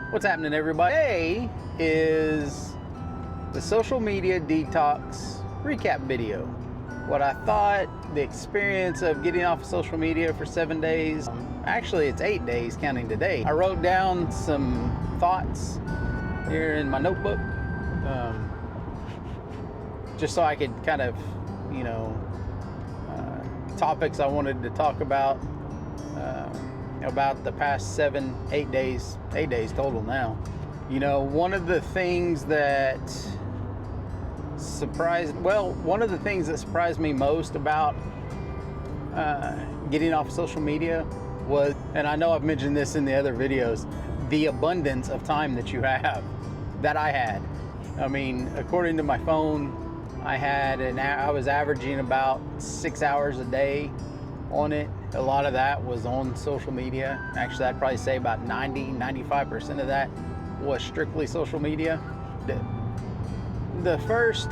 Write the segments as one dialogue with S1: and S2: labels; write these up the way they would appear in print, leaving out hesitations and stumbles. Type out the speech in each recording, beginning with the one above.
S1: What's happening, everybody? Today is the social media detox recap video. What I thought, the experience of getting off of social media for 7 days. Actually, it's 8 days counting today. I wrote down some thoughts here in my notebook, just so I could kind of, topics I wanted to talk about the past 8 days total now. One of the things that surprised me most about getting off social media was, and I know I've mentioned this in the other videos, the abundance of time that I had. I mean, according to my phone, I was averaging about 6 hours a day on it. A lot of that was on social media. Actually, I'd probably say about 95% of that was strictly social media. The first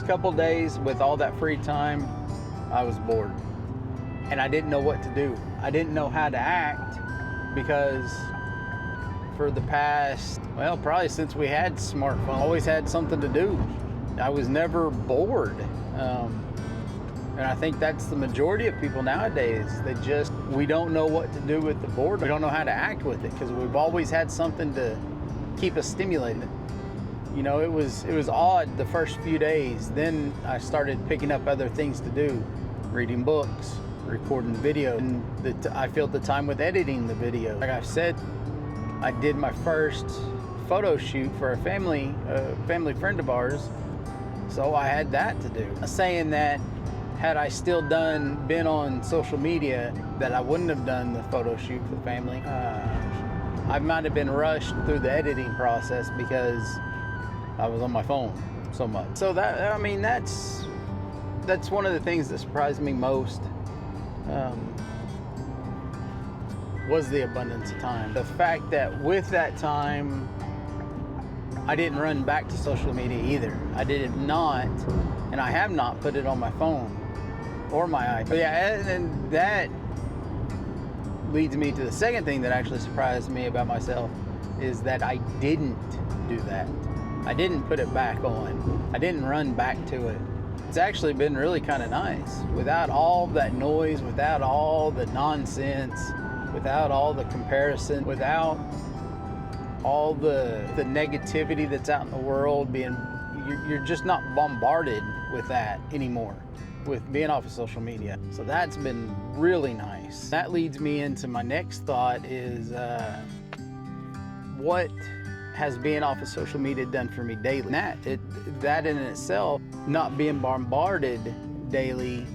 S1: couple days with all that free time, I was bored. And I didn't know what to do. I didn't know how to act, because for the past, probably since we had smartphones, I always had something to do. I was never bored. And I think that's the majority of people nowadays. We don't know what to do with the boredom. We don't know how to act with it, because we've always had something to keep us stimulated. It was odd the first few days. Then I started picking up other things to do, reading books, recording video, and I filled the time with editing the video. Like I've said, I did my first photo shoot for a family friend of ours, so I had that to do. Saying that, had I still been on social media, that I wouldn't have done the photo shoot for the family. I might have been rushed through the editing process because I was on my phone so much. So that's one of the things that surprised me most, was the abundance of time. The fact that with that time, I didn't run back to social media either. I did not, and I have not put it on my phone or my iPad. And that leads me to the second thing that actually surprised me about myself, is that I didn't do that. I didn't put it back on. I didn't run back to it. It's actually been really kind of nice. Without all that noise, without all the nonsense, without all the comparison, without all the negativity that's out in the world, you're just not bombarded with that anymore with being off of social media. So that's been really nice. That leads me into my next thought, is what has being off of social media done for me daily. That in itself, not being bombarded daily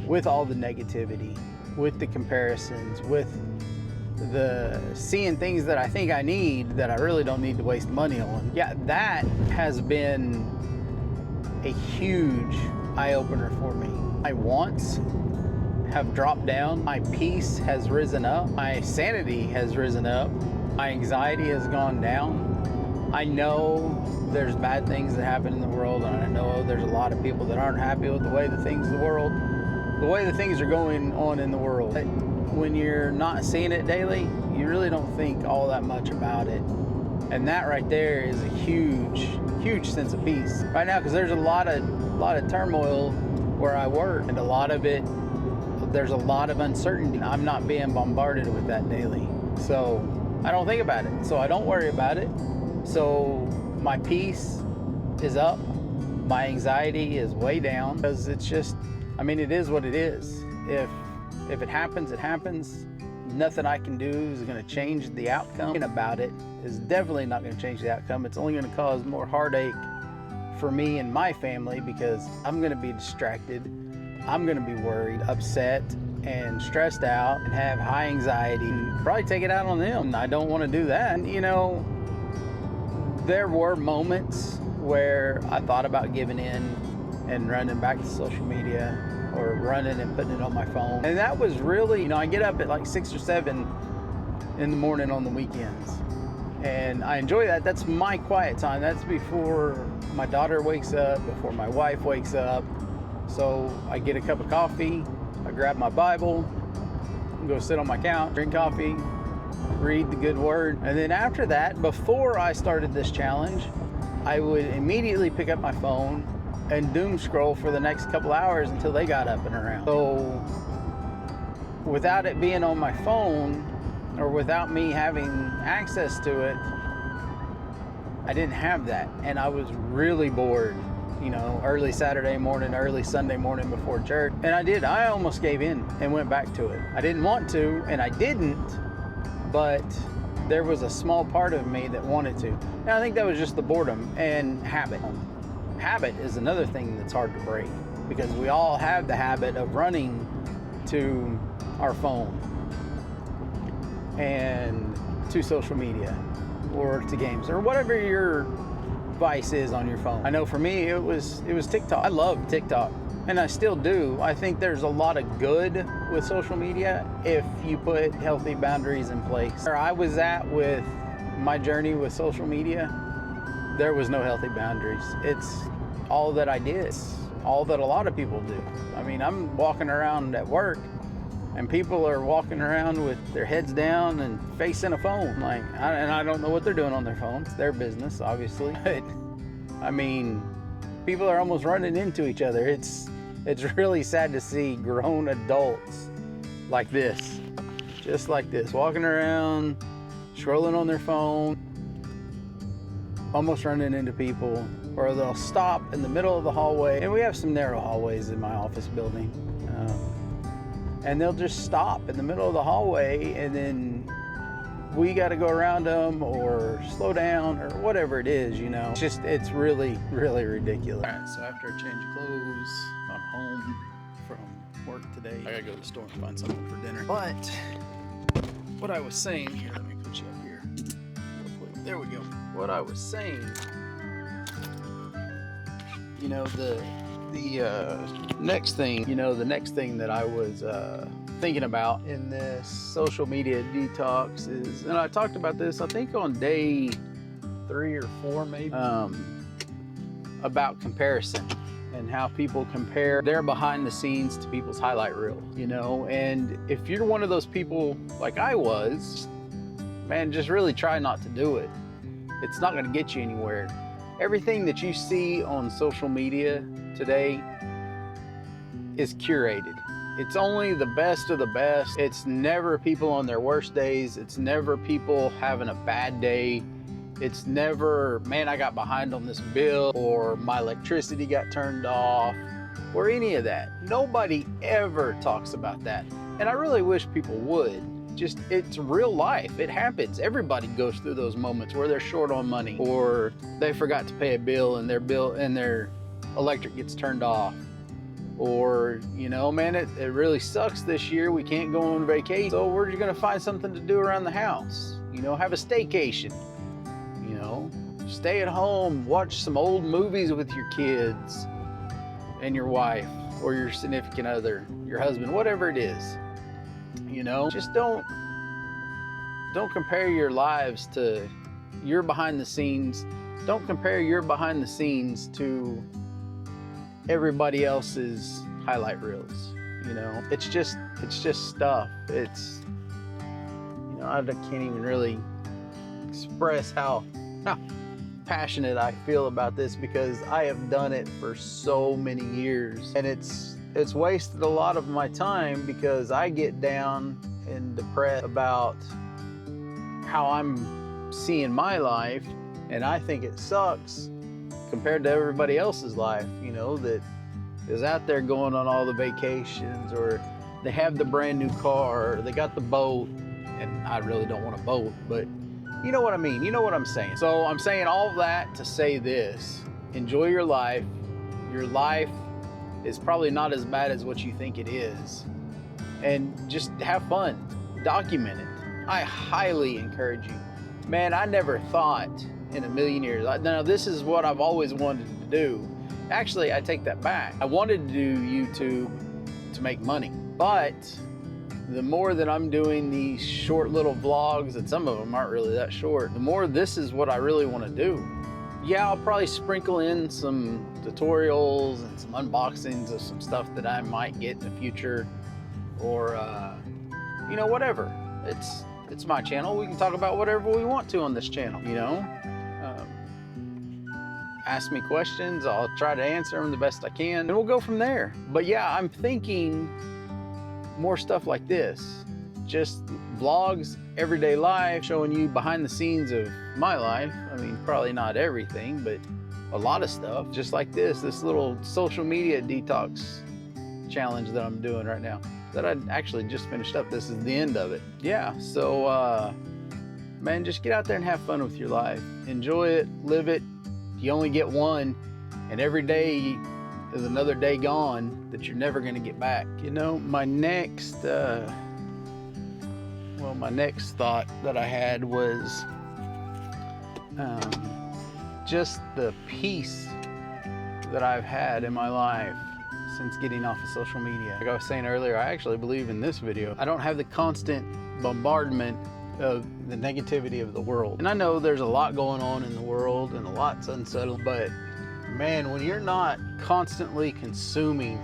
S1: with all the negativity, with the comparisons, with the seeing things that I think I need that I really don't need to waste money on. That has been a huge eye-opener for me. My wants have dropped down. My peace has risen up. My sanity has risen up. My anxiety has gone down. I know there's bad things that happen in the world, and I know there's a lot of people that aren't happy with the way the things are going on in the world. But when you're not seeing it daily, you really don't think all that much about it. And that right there is a huge sense of peace right now, because there's a lot of turmoil where I work, and there's a lot of uncertainty. I'm not being bombarded with that daily, so I don't think about it, so I don't worry about it. So my peace is up, my anxiety is way down, because it's just, it is what it is. If it happens, it happens. Nothing I can do is going to change the outcome. Thinking about it is definitely not going to change the outcome. It's only going to cause more heartache for me and my family, because I'm going to be distracted. I'm going to be worried, upset, and stressed out, and have high anxiety, and probably take it out on them. And I don't want to do that. There were moments where I thought about giving in and running back to social media, or running and putting it on my phone. And that was really, I get up at like 6 or 7 in the morning on the weekends. And I enjoy that. That's my quiet time. That's before my daughter wakes up, before my wife wakes up. So I get a cup of coffee, I grab my Bible, go sit on my couch, drink coffee, read the good word. And then after that, before I started this challenge, I would immediately pick up my phone and doom scroll for the next couple hours until they got up and around. So without it being on my phone, or without me having access to it, I didn't have that. And I was really bored, you know, early Saturday morning, early Sunday morning before church. And I almost gave in and went back to it. I didn't want to, and I didn't, but there was a small part of me that wanted to. And I think that was just the boredom and habit. Habit is another thing that's hard to break, because we all have the habit of running to our phone and to social media or to games or whatever your vice is on your phone. I know for me it was TikTok. I love TikTok, and I still do. I think there's a lot of good with social media if you put healthy boundaries in place. Where I was at with my journey with social media, there was no healthy boundaries. It's all that I did. It's all that a lot of people do. I mean, I'm walking around at work and people are walking around with their heads down and facing a phone. And I don't know what they're doing on their phone. It's their business, obviously. But I mean, people are almost running into each other. It's really sad to see grown adults like this, just like this, walking around, scrolling on their phone, almost running into people, or they'll stop in the middle of the hallway. And we have some narrow hallways in my office building. And they'll just stop in the middle of the hallway, and then we got to go around them or slow down or whatever it is, you know. It's really, really ridiculous. All right, so after a change of clothes, I'm home from work today. I gotta go to the store and find something for dinner. But what I was saying here, let me put you up here real quick. There we go. What I was saying, you know, the next thing that I was thinking about in this social media detox is, and I talked about this, I think on day 3 or 4 maybe, about comparison and how people compare their behind the scenes to people's highlight reel, you know. And if you're one of those people like I was, man, just really try not to do it. It's not going to get you anywhere. Everything that you see on social media today is curated. It's only the best of the best. It's never people on their worst days. It's never people having a bad day. It's never, man, I got behind on this bill, or my electricity got turned off, or any of that. Nobody ever talks about that. And I really wish people would. Just, it's real life. It happens. Everybody goes through those moments where they're short on money, or they forgot to pay a bill and their electric gets turned off. Or, you know, man, it really sucks this year. We can't go on vacation. So we're just gonna find something to do around the house. You know, have a staycation. You know, stay at home, watch some old movies with your kids and your wife or your significant other, your husband, whatever it is. You know, just don't compare your lives to your behind the scenes. Don't compare your behind the scenes to everybody else's highlight reels. You know, it's just stuff. It's, you know, I can't even really express how passionate I feel about this, because I have done it for so many years, and it's wasted a lot of my time because I get down and depressed about how I'm seeing my life, and I think it sucks compared to everybody else's life, you know, that is out there going on all the vacations, or they have the brand new car, or they got the boat, and I really don't want a boat, but you know what I mean, you know what I'm saying. So I'm saying all of that to say this: enjoy your life. Your life is probably not as bad as what you think it is, and just have fun, document it. I highly encourage you. Man, I never thought in a million years, now this is what I've always wanted to do. Actually, I take that back. I wanted to do YouTube to make money, but the more that I'm doing these short little vlogs, and some of them aren't really that short, the more this is what I really want to do. Yeah, I'll probably sprinkle in some tutorials and some unboxings of some stuff that I might get in the future, or you know, whatever. It's my channel. We can talk about whatever we want to on this channel, you know? Ask me questions. I'll try to answer them the best I can, and we'll go from there. But yeah, I'm thinking more stuff like this. Just vlogs, everyday life, showing you behind the scenes of my life. I mean, probably not everything, but a lot of stuff. Just like this little social media detox challenge that I'm doing right now, that I actually just finished up. This is the end of it. Yeah, so man, just get out there and have fun with your life. Enjoy it, live it. You only get one, and every day is another day gone that you're never gonna get back. You know, my next thought that I had was just the peace that I've had in my life since getting off of social media. Like I was saying earlier, I actually believe in this video, I don't have the constant bombardment of the negativity of the world. And I know there's a lot going on in the world and a lot's unsettled, but man, when you're not constantly consuming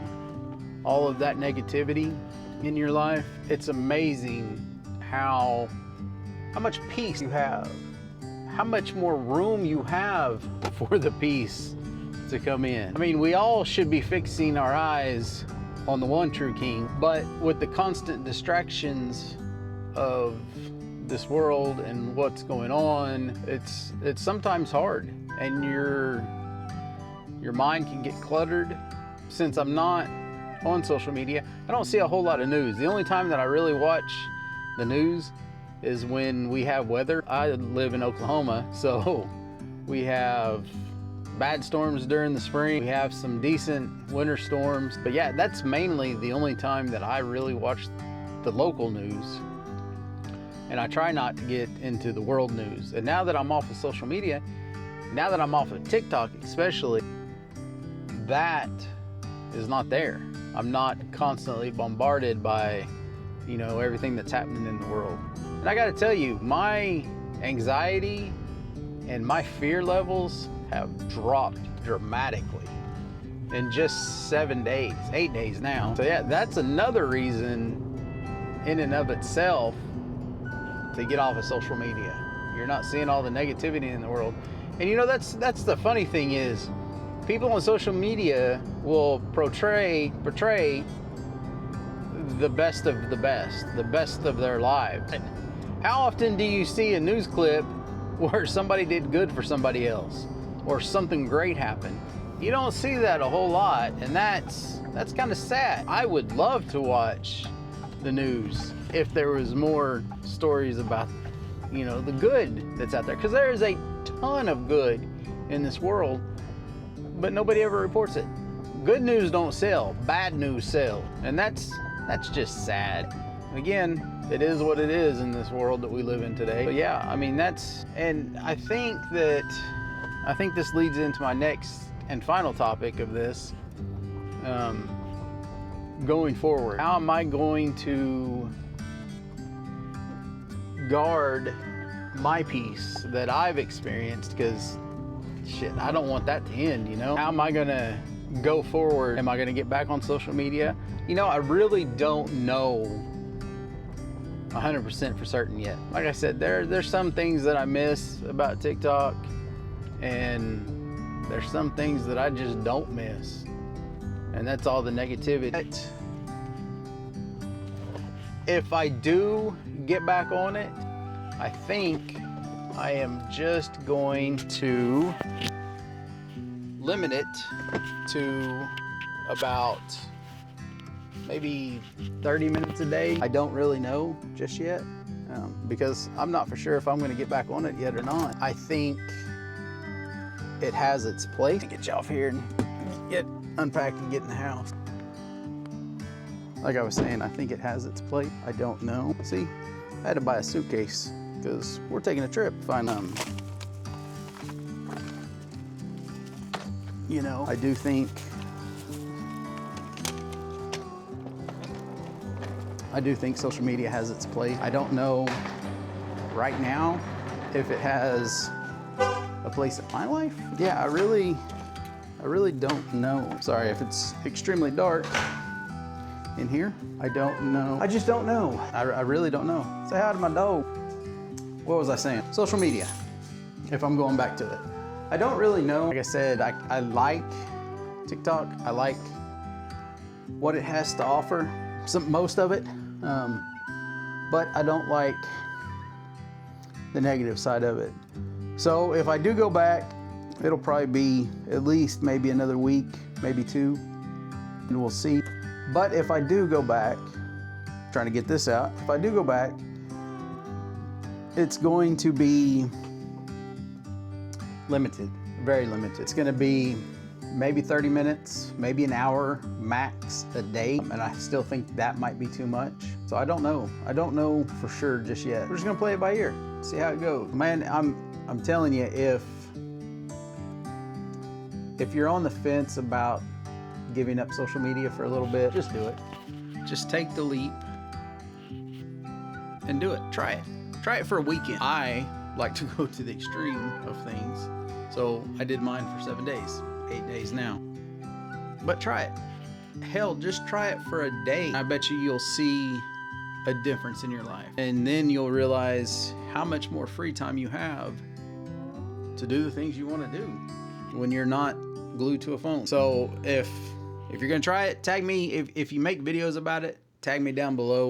S1: all of that negativity in your life, it's amazing how much peace you have, how much more room you have for the peace to come in. I mean, we all should be fixing our eyes on the one true King, but with the constant distractions of this world and what's going on, it's sometimes hard, and your mind can get cluttered. Since I'm not on social media, I don't see a whole lot of news. The only time that I really watch the news is when we have weather. I live in Oklahoma, so we have bad storms during the spring. We have some decent winter storms, but yeah, that's mainly the only time that I really watch the local news. And I try not to get into the world news. And now that I'm off of social media, now that I'm off of TikTok especially, that is not there. I'm not constantly bombarded by, you know, everything that's happening in the world. And I gotta tell you, my anxiety and my fear levels have dropped dramatically in just 7 days, 8 days now. So yeah, that's another reason in and of itself to get off of social media. You're not seeing all the negativity in the world. And you know, that's the funny thing is, people on social media will portray the best of the best of their lives. How often do you see a news clip where somebody did good for somebody else or something great happened? You don't see that a whole lot, and that's kind of sad. I would love to watch the news if there was more stories about, you know, the good that's out there, because there is a ton of good in this world, but nobody ever reports it. Good news don't sell, bad news sells, and that's just sad. Again, it is what it is in this world that we live in today. But yeah, I mean, and I think this leads into my next and final topic of this. Going forward, how am I going to guard my peace that I've experienced? Because shit, I don't want that to end, you know? How am I gonna go forward? Am I gonna get back on social media? You know, I really don't know 100% for certain yet. Like I said, there's some things that I miss about TikTok, and there's some things that I just don't miss. And that's all the negativity. But if I do get back on it, I think I am just going to limit it to about maybe 30 minutes a day. I don't really know just yet, because I'm not for sure if I'm going to get back on it yet or not. I think it has its place. Get you off here and get unpacked and get in the house. Like I was saying, I think it has its place. I don't know. See, I had to buy a suitcase because we're taking a trip. You know, I do think social media has its place. I don't know right now if it has a place in my life. Yeah, I really don't know. Sorry if it's extremely dark in here? I don't know. I just don't know. I really don't know. Say hi to my dog. What was I saying? Social media, if I'm going back to it. I don't really know. Like I said, I like TikTok. I like what it has to offer, most of it. But I don't like the negative side of it. So if I do go back, it'll probably be at least maybe another week, maybe 2, and we'll see. But if I do go back, trying to get this out, if I do go back, it's going to be limited, very limited. It's gonna be maybe 30 minutes, maybe an hour max a day, and I still think that might be too much. So I don't know. I don't know for sure just yet. We're just gonna play it by ear, see how it goes. Man, I'm telling you, if you're on the fence about giving up social media for a little bit, just do it. Just take the leap and do it. Try it. Try it for a weekend. I like to go to the extreme of things. So I did mine for 7 days, 8 days now. But try it. Hell, just try it for a day. I bet you'll see a difference in your life. And then you'll realize how much more free time you have to do the things you want to do when you're not glued to a phone. So if you're gonna try it, tag me. If you make videos about it, tag me down below.